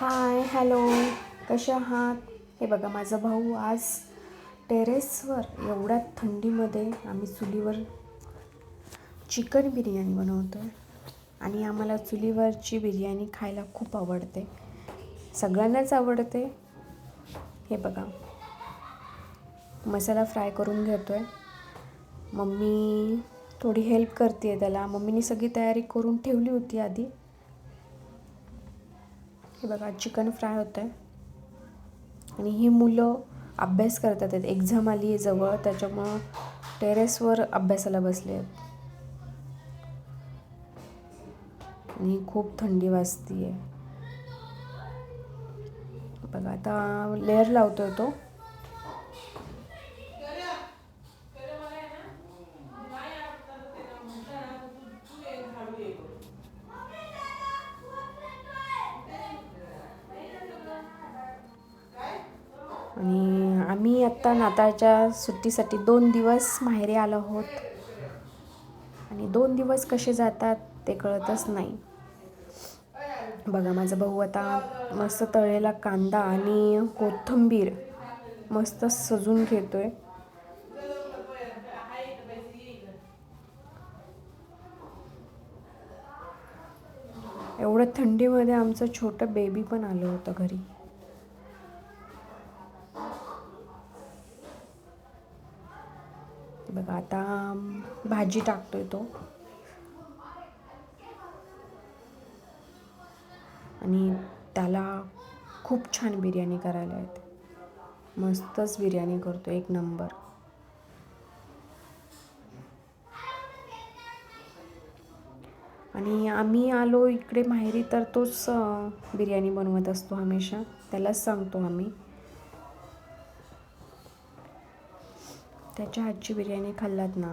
Hi hello, कसे आहात? हे बघा माझा भाऊ आज टेरेसवर एवढ्या थंडीमध्ये आम्ही चुलीवर चिकन बिर्याणी बनवतो आहे. आणि आम्हाला चुलीवरची बिर्याणी खायला खूप आवडते, सगळ्यांनाच आवडते. हे बघा मसाला फ्राय करून घेतो आहे. मम्मी थोडी हेल्प करते आहे त्याला. मम्मीने सगळी तयारी करून ठेवली होती आधी. हे बघा चिकन फ्राय होतं आहे. आणि ही मुलं अभ्यास करतात आहेत. एक्झाम आली आहे जवळ, त्याच्यामुळं टेरेसवर अभ्यासाला बसले आहेत. आणि खूप थंडी वाजती आहे. बघा आता लेअर लावतोय तो. आणि आम्ही आत्ता नाताळच्या सुट्टीसाठी 2 दिवस माहेरी आलो आहोत. आणि 2 दिवस कसे जातात ते कळतच नाही. बघा माझा भाऊ आता मस्त तळलेला कांदा आणि कोथिंबीर मस्त सजून घेतोय. एवढ्या थंडीमध्ये आमचं छोटं बेबी पण आलं होतं घरी. बघा आता भाजी टाकतोय तो. आणि त्याला खूप छान बिर्याणी करायला येते. मस्तच बिर्याणी करतो, एक नंबर. आणि आम्ही आलो इकडे माहेरी तर तोच बिर्याणी बनवत असतो हमेशा. त्यालाच सांगतो आम्ही. त्याच्या हातची बिर्याणी खाल्लात ना,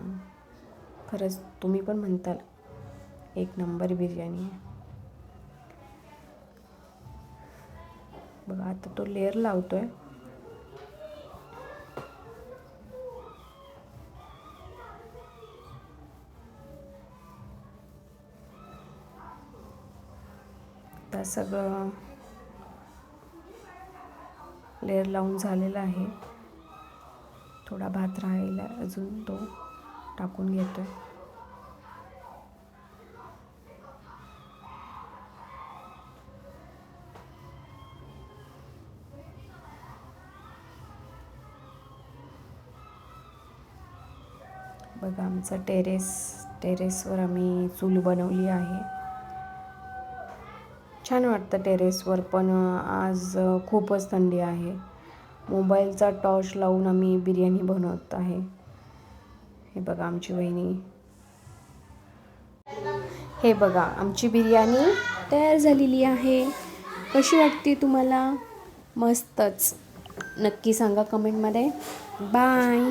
खरंच तुम्ही पण म्हणताल एक नंबर बिर्याणी आहे. बघा आता तो लेअर लावतोय. आता सगळं लेअर लावून झालेलं आहे. थोडा भात राहिला अजून, तो टाकून घेतोय. बघा आमचं टेरेसवर आम्ही चूल बनवली आहे. छान वाटतं टेरेसवर, पण आज खूपच थंडी आहे. मोबाईलचा टॉर्च लावून आम्ही बिर्याणी बनवत आहे. हे बघा आमची वहिनी. हे बघा आमची बिर्याणी तयार झालेली आहे. कशी वाटते तुम्हाला? मस्तच. नक्की सांगा कमेंटमध्ये. बाय.